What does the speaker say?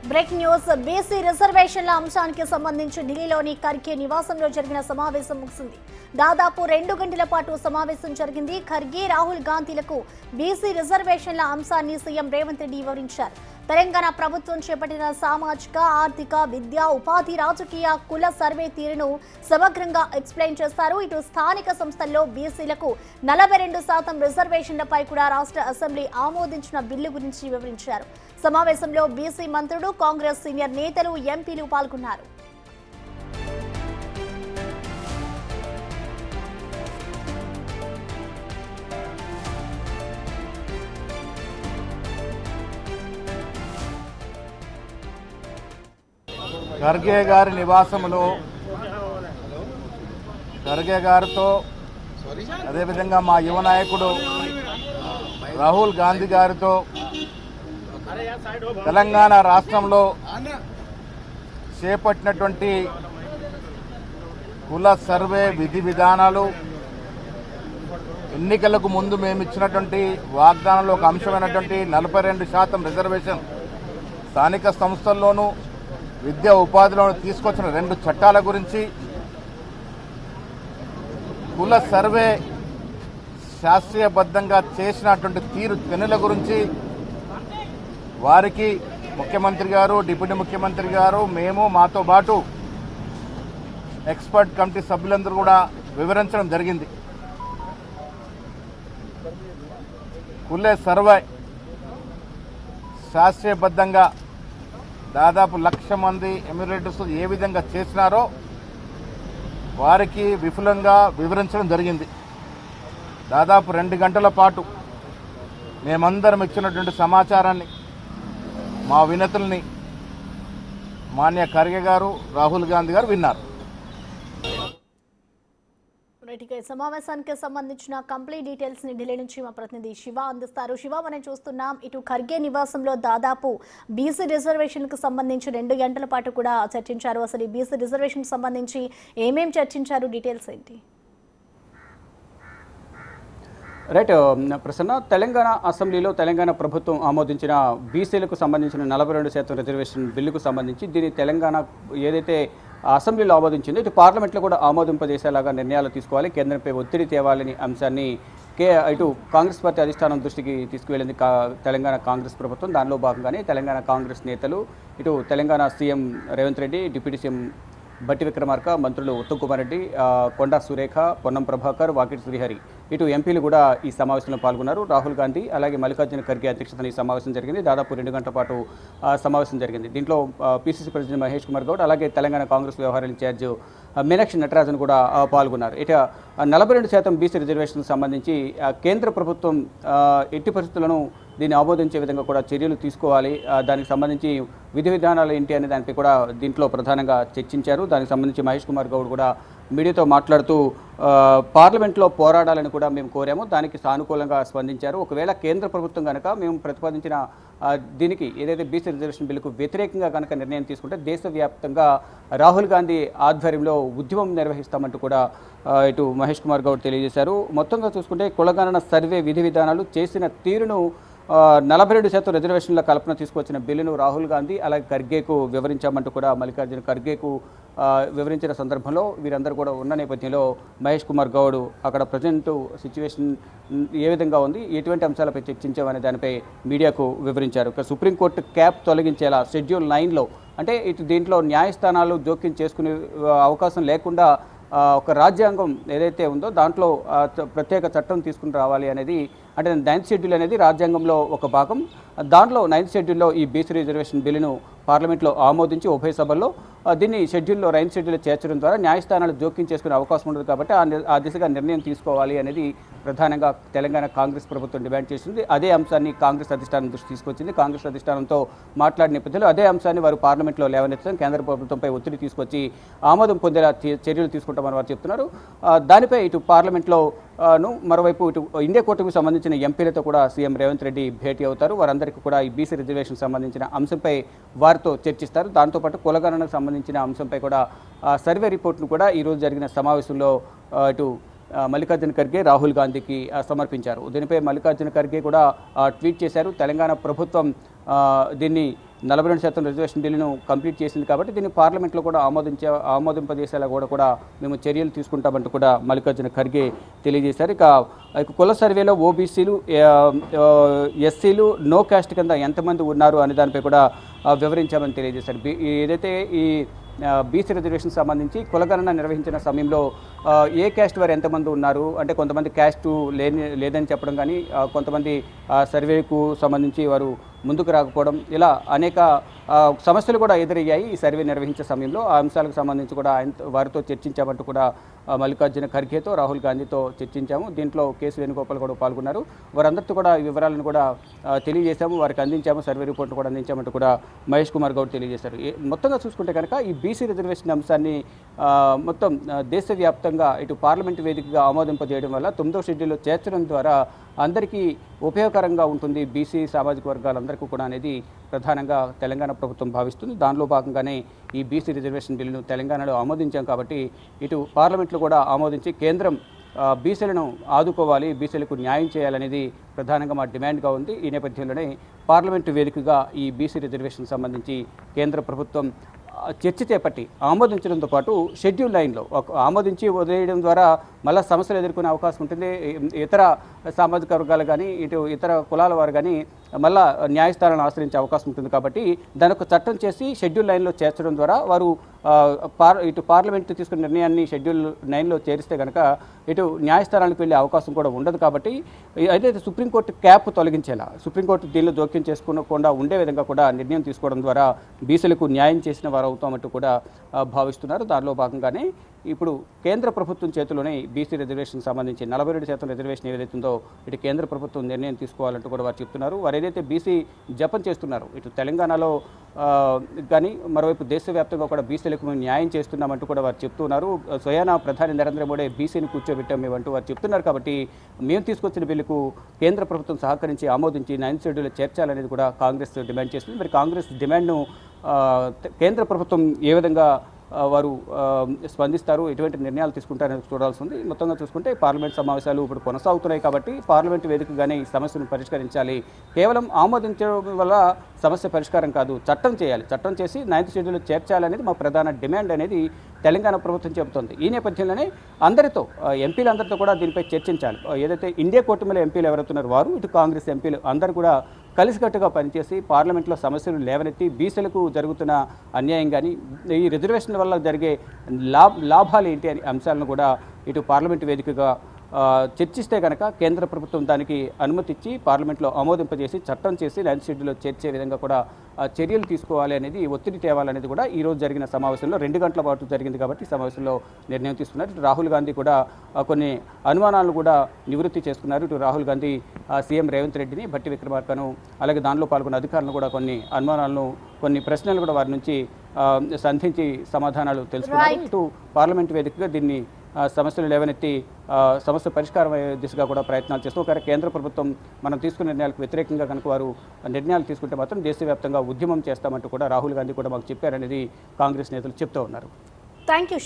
Break news BC రిజర్వేషన్ల అంశానికి సంబంధించి ఢిల్లీలోని ఖర్గే నివాసంలో జరిగిన సమావేశం ముగిసింది. దాదాపు 2 గంటల పాటు సమావేశం జరిగింది. ఖర్గే, రాహుల్ గాంధీలకు బీసీ రిజర్వేషన్ల అంశాన్ని సీఎం రేవంత్ రెడ్డి వివరించారు. తెలంగాణ ప్రభుత్వం చేపట్టిన సామాజిక, ఆర్థిక, విద్యా, ఉపాధి, రాజకీయ, కుల సర్వే తీరును సమగ్రంగా ఎక్స్ప్లెయిన్ చేస్తారు. ఇటు స్థానిక సంస్థల్లో బీసీలకు 42% రిజర్వేషన్లపై కూడా రాష్ట్ర అసెంబ్లీ ఆమోదించిన బిల్లు గురించి వివరించారు. సమావేశంలో బీసీ మంత్రులు, కాంగ్రెస్ సీనియర్ నేతలు, ఎంపీలు పాల్గొన్నారు. ఖర్గే గారి నివాసంలో ఖర్గే గారితో అదేవిధంగా మా యువ నాయకుడు రాహుల్ గాంధీ గారితో తెలంగాణ రాష్ట్రంలో చేపట్టినటువంటి కుల సర్వే విధి విధానాలు, ఎన్నికలకు ముందు మేము ఇచ్చినటువంటి వాగ్దానంలో ఒక అంశమైనటువంటి 42% రిజర్వేషన్, స్థానిక సంస్థల్లోనూ విద్యా ఉపాధిలోనూ తీసుకొచ్చిన 2 చట్టాల గురించి, కుల సర్వే శాస్త్రీయబద్ధంగా చేసినటువంటి తెన్నుల గురించి వారికి ముఖ్యమంత్రి గారు, డిప్యూటీ ముఖ్యమంత్రి గారు, మేము మాతో పాటు ఎక్స్పర్ట్ కమిటీ సభ్యులందరూ కూడా వివరించడం జరిగింది. కుల సర్వే శాస్త్రీయబద్ధంగా దాదాపు 1,00,000 మంది ఎమ్యూరేటర్స్ ఏ విధంగా చేసినారో వారికి విపులంగా వివరించడం జరిగింది. దాదాపు 2 గంటల పాటు మేమందరం ఇచ్చినటువంటి సమాచారాన్ని, మా వినతుల్ని మాన్య ఖర్గే గారు, రాహుల్ గాంధీ గారు విన్నారు. సమావేశానికి సంబంధించిన కంప్లీట్ డీటెయిల్స్ ని ఢిల్లీ నుంచి మా ప్రతినిధి శివ అందిస్తారు. శివ, మనం చూస్తున్నాం ఇటు ఖర్గే నివాసంలో దాదాపు బీసీ రిజర్వేషన్ కు సంబంధించి 2 గంటల పాటు కూడా చర్చించారు. అసలు ఈ బీసీ రిజర్వేషన్ కు సంబంధించి ఏమేం చర్చించారు, డీటెయిల్స్ ఏంటి? రైట్ ప్రసన్న, తెలంగాణ అసెంబ్లీలో తెలంగాణ ప్రభుత్వం ఆమోదించిన బీసీలకు సంబంధించిన 42% రిజర్వేషన్ బిల్లుకు సంబంధించి దీని తెలంగాణ ఏదైతే అసెంబ్లీలో ఆమోదించిందో ఇటు పార్లమెంట్లో కూడా ఆమోదింపజేసేలాగా నిర్ణయాలు తీసుకోవాలి, కేంద్రంపై ఒత్తిడి తేవాలని అంశాన్ని ఇటు కాంగ్రెస్ పార్టీ అధిష్టానం దృష్టికి తీసుకువెళ్ళింది తెలంగాణ కాంగ్రెస్ ప్రభుత్వం. దానిలో భాగంగానే తెలంగాణ కాంగ్రెస్ నేతలు, ఇటు Telangana CM Revanth Reddy, deputy CM బట్టి విక్రమార్క, మంత్రులు ఉత్తమ్ కుమార్ రెడ్డి, కొండా సురేఖ, పొన్నం ప్రభాకర్, వాకిటి శ్రీహరి, ఇటు ఎంపీలు కూడా ఈ సమావేశంలో పాల్గొన్నారు. రాహుల్ గాంధీ అలాగే మల్లికార్జున ఖర్గే అధ్యక్షతన ఈ సమావేశం జరిగింది. దాదాపు 2 గంటల పాటు సమావేశం జరిగింది. దీంట్లో పీసీసీ ప్రెసిడెంట్ మహేష్ కుమార్ గౌడ్, అలాగే తెలంగాణ కాంగ్రెస్ వ్యవహారాల ఇన్ఛార్జ్ మీనాక్షి నటరాజన్ కూడా పాల్గొన్నారు. ఇక 42% బీసీ రిజర్వేషన్కి సంబంధించి కేంద్ర ప్రభుత్వం ఎట్టి పరిస్థితులను దీన్ని ఆమోదించే విధంగా కూడా చర్యలు తీసుకోవాలి, దానికి సంబంధించి విధి విధానాలు ఏంటి అనే దానిపై కూడా దీంట్లో ప్రధానంగా చర్చించారు. దానికి సంబంధించి మహేష్ కుమార్ గౌడ్ కూడా మీడియాతో మాట్లాడుతూ పార్లమెంట్లో పోరాడాలని కూడా మేము కోరాము, దానికి సానుకూలంగా స్పందించారు. ఒకవేళ కేంద్ర ప్రభుత్వం కనుక మేము ప్రతిపాదించిన దీనికి ఏదైతే బీసీ రిజర్వేషన్ బిల్లుకు వ్యతిరేకంగా కనుక నిర్ణయం తీసుకుంటే దేశవ్యాప్తంగా రాహుల్ గాంధీ ఆధ్వర్యంలో ఉద్యమం నిర్వహిస్తామంటూ కూడా ఇటు మహేష్ కుమార్ గౌడ్ తెలియజేశారు. మొత్తంగా చూసుకుంటే కులగణన సర్వే విధి విధానాలు చేసిన తీరును 42% రిజర్వేషన్ల కల్పన తీసుకొచ్చిన బిల్లును రాహుల్ గాంధీ అలాగే ఖర్గేకు వివరించామంటూ కూడా మల్లికార్జున ఖర్గేకు వివరించిన సందర్భంలో వీరందరూ కూడా ఉన్న నేపథ్యంలో మహేష్ కుమార్ గౌడ్ అక్కడ ప్రజెంట్ సిచ్యువేషన్ ఏ విధంగా ఉంది, ఎటువంటి అంశాలపై చర్చించామనే దానిపై మీడియాకు వివరించారు. ఇక సుప్రీంకోర్టు క్యాప్ తొలగించేలా షెడ్యూల్ 9లో అంటే ఇటు దీంట్లో న్యాయస్థానాలు జోక్యం చేసుకునే అవకాశం లేకుండా ఒక రాజ్యాంగం ఏదైతే ఉందో దాంట్లో ప్రత్యేక చట్టం తీసుకుని రావాలి అనేది, అంటే 9th షెడ్యూల్ అనేది రాజ్యాంగంలో ఒక భాగం. దాంట్లో 9th షెడ్యూల్లో ఈ బీసీ రిజర్వేషన్ బిల్లును పార్లమెంట్లో ఆమోదించి ఉభయ సభల్లో దీన్ని షెడ్యూల్లో 9th షెడ్యూల్లో చేర్చడం ద్వారా న్యాయస్థానాలు జోక్యం చేసుకునే అవకాశం ఉండదు. కాబట్టి ఆ దిశగా నిర్ణయం తీసుకోవాలి అనేది ప్రధానంగా తెలంగాణ కాంగ్రెస్ ప్రభుత్వం డిమాండ్ చేసింది. అదే అంశాన్ని కాంగ్రెస్ అధిష్టానం దృష్టి తీసుకొచ్చింది. కాంగ్రెస్ అధిష్టానంతో మాట్లాడిన నేపథ్యంలో అదే అంశాన్ని వారు పార్లమెంట్లో లేవనెత్తడం, కేంద్ర ప్రభుత్వంపై ఒత్తిడి తీసుకొచ్చి ఆమోదం పొందేలా చర్యలు తీసుకుంటామని వారు చెప్తున్నారు. దానిపై ఇటు పార్లమెంట్లో మరోవైపు ఇటు ఇండియా కూటమికి సంబంధించిన ఎంపీలతో కూడా సీఎం రేవంత్ రెడ్డి భేటీ అవుతారు. వారందరికీ కూడా ఈ బీసీ రిజర్వేషన్ సంబంధించిన అంశంపై వారితో చర్చిస్తారు. దాంతోపాటు కులగణనకు సంబంధించిన అంశంపై కూడా సర్వే రిపోర్ట్ను కూడా ఈరోజు జరిగిన సమావేశంలో ఇటు మల్లికార్జున ఖర్గే రాహుల్ గాంధీకి సమర్పించారు. దీనిపై మల్లికార్జున ఖర్గే కూడా ట్వీట్ చేశారు. తెలంగాణ ప్రభుత్వం దీన్ని 42% రిజర్వేషన్ బిల్లును కంప్లీట్ చేసింది కాబట్టి దీన్ని పార్లమెంట్లో కూడా ఆమోదింపజేసేలా కూడా మేము చర్యలు తీసుకుంటామంటూ కూడా మల్లికార్జున ఖర్గే తెలియజేశారు. ఇక కుల సర్వేలో ఓబీసీలు ఎస్సీలు నో క్యాస్ట్ కింద ఎంతమంది ఉన్నారు అనే దానిపై కూడా వివరించామని తెలియజేశారు. ఏదైతే ఈ బీసీ రిజర్వేషన్ సంబంధించి కులగణన నిర్వహించిన సమయంలో ఏ క్యాస్ట్ వారు ఎంతమంది ఉన్నారు అంటే కొంతమంది క్యాస్ట్ లేదని చెప్పడం కానీ కొంతమంది సర్వేకు సంబంధించి వారు ముందుకు రాకపోవడం ఇలా అనేక సమస్యలు కూడా ఎదురయ్యాయి ఈ సర్వే నిర్వహించే సమయంలో. ఆ అంశాలకు సంబంధించి కూడా వారితో చర్చించామంటూ కూడా మల్లికార్జున ఖర్గేతో రాహుల్ గాంధీతో చర్చించాము. దీంట్లో కేసు వేణుగోపాల్ కూడా పాల్గొన్నారు. వారందరితో కూడా ఈ వివరాలను కూడా తెలియజేశాము, వారికి అందించాము, సర్వే రిపోర్ట్ను కూడా అందించామంటూ కూడా మహేష్ కుమార్ గౌడ్ తెలియజేశారు. మొత్తంగా చూసుకుంటే కనుక ఈ బీసీ రిజర్వేషన్ అంశాన్ని మొత్తం దేశవ్యాప్తంగా ఇటు పార్లమెంటు వేదికగా ఆమోదింపజేయడం వల్ల 9వ షెడ్యూల్లో చేర్చడం ద్వారా అందరికీ ఉపయోగకరంగా ఉంటుంది బీసీ సామాజిక వర్గాలందరికీ కూడా అనేది ప్రధానంగా తెలంగాణ ప్రభుత్వం భావిస్తుంది. దానిలో భాగంగానే ఈ బీసీ రిజర్వేషన్ బిల్లును తెలంగాణలో ఆమోదించాం కాబట్టి ఇటు పార్లమెంట్లో కూడా ఆమోదించి కేంద్రం బీసీలను ఆదుకోవాలి, బీసీలకు న్యాయం చేయాలనేది ప్రధానంగా మా డిమాండ్గా ఉంది. ఈ నేపథ్యంలోనే పార్లమెంటు వేదికగా ఈ బీసీ రిజర్వేషన్ సంబంధించి కేంద్ర ప్రభుత్వం చర్చ చేపట్టి ఆమోదించడంతో పాటు షెడ్యూల్ లైన్లో ఆమోదించి వదిలేయడం ద్వారా మళ్ళీ సమస్యలు ఎదుర్కొనే అవకాశం ఉంటుంది. ఇతర సామాజిక వర్గాలు కానీ ఇటు ఇతర కులాల వారు కానీ మళ్ళా న్యాయస్థానాన్ని ఆశ్రయించే అవకాశం ఉంటుంది. కాబట్టి దాని ఒక చట్టం చేసి షెడ్యూల్ 9లో చేర్చడం ద్వారా వారు ఇటు పార్లమెంట్ తీసుకున్న నిర్ణయాన్ని షెడ్యూల్ 9లో చేరిస్తే కనుక ఇటు న్యాయస్థానానికి వెళ్ళే అవకాశం కూడా ఉండదు. కాబట్టి అయితే సుప్రీంకోర్టు క్యాప్ తొలగించేలా సుప్రీంకోర్టు దీనిలో జోక్యం చేసుకోకుండా ఉండే విధంగా కూడా నిర్ణయం తీసుకోవడం ద్వారా బీసీలకు న్యాయం చేసిన వారు అవుతామంటూ కూడా భావిస్తున్నారు. దానిలో భాగంగానే ఇప్పుడు కేంద్ర ప్రభుత్వం చేతిలోనే బీసీ రిజర్వేషన్ సంబంధించి 42% రిజర్వేషన్ ఏదైతుందో ఇటు కేంద్ర ప్రభుత్వం నిర్ణయం తీసుకోవాలంటూ కూడా వారు చెప్తున్నారు. వారు ఏదైతే బీసీ జపం చేస్తున్నారు ఇటు తెలంగాణలో కానీ మరోవైపు దేశవ్యాప్తంగా కూడా బీసీలకు మేము న్యాయం చేస్తున్నామంటూ కూడా వారు చెప్తున్నారు. స్వయానా ప్రధాని నరేంద్ర మోడీ బీసీని కూర్చోబెట్టాం మేమంటూ వారు చెప్తున్నారు. కాబట్టి మేము తీసుకొచ్చిన బిల్లుకు కేంద్ర ప్రభుత్వం సహకరించి ఆమోదించి 9th షెడ్యూల్లో చేర్చాలనేది కూడా కాంగ్రెస్ డిమాండ్ చేస్తుంది. మరి కాంగ్రెస్ డిమాండ్ను కేంద్ర ప్రభుత్వం ఏ విధంగా వారు స్పందిస్తారు, ఎటువంటి నిర్ణయాలు తీసుకుంటారని చూడాల్సి ఉంది. మొత్తంగా చూసుకుంటే పార్లమెంట్ సమావేశాలు ఇప్పుడు కొనసాగుతున్నాయి కాబట్టి పార్లమెంటు వేదికగానే ఈ సమస్యను పరిష్కరించాలి. కేవలం ఆమోదించడం వల్ల సమస్య పరిష్కారం కాదు, చట్టం చేయాలి. చట్టం చేసి 9th షెడ్యూల్లో చేర్చాలనేది మా ప్రధాన డిమాండ్ అనేది తెలంగాణ ప్రభుత్వం చెబుతోంది. ఈ నేపథ్యంలోనే అందరితో ఎంపీలందరితో కూడా దీనిపై చర్చించాలి. ఏదైతే ఇండియా కూటమిలో ఎంపీలు ఎవరవుతున్నారో వారు ఇటు కాంగ్రెస్ ఎంపీలు అందరూ కూడా కలిసికట్టుగా పనిచేసి పార్లమెంట్లో సమస్యలు లేవనెత్తి బీసీలకు జరుగుతున్న అన్యాయం కానీ ఈ రిజర్వేషన్ వల్ల జరిగే లాభాలు ఏంటి అనే అంశాలను కూడా ఇటు పార్లమెంటు వేదికగా చర్చిస్తే కనుక కేంద్ర ప్రభుత్వం దానికి అనుమతి ఇచ్చి పార్లమెంట్లో ఆమోదింపజేసి చట్టం చేసి 9th షెడ్యూల్లో చేర్చే విధంగా కూడా చర్యలు తీసుకోవాలి అనేది ఒత్తిడి తేవాలనేది కూడా ఈరోజు జరిగిన సమావేశంలో 2 గంటల పాటు జరిగింది కాబట్టి సమావేశంలో నిర్ణయం తీసుకున్నారు. రాహుల్ గాంధీ కూడా కొన్ని అనుమానాలను కూడా నివృత్తి చేసుకున్నారు. ఇటు రాహుల్ గాంధీ సీఎం రేవంత్ రెడ్డిని, భట్టి విక్రమార్కను అలాగే దానిలో పాల్గొన్న అధికారులను కూడా కొన్ని అనుమానాలను కొన్ని ప్రశ్నలు కూడా వారి నుంచి సంధించి సమాధానాలు తెలుసుకున్నారు. ఇటు పార్లమెంటు వేదికగా దీన్ని సమస్యలు లేవనెత్తి సమస్య పరిష్కారం అయ్యే దిశగా కూడా ప్రయత్నాలు చేస్తూ ఒకవేళ కేంద్ర ప్రభుత్వం మనం తీసుకున్న నిర్ణయాలకు వ్యతిరేకంగా కనుక వారు నిర్ణయాలు తీసుకుంటే మాత్రం దేశవ్యాప్తంగా ఉద్యమం చేస్తామంటూ కూడా రాహుల్ గాంధీ కూడా మాకు చెప్పారనేది కాంగ్రెస్ నేతలు చెప్తూ ఉన్నారు. Thank you.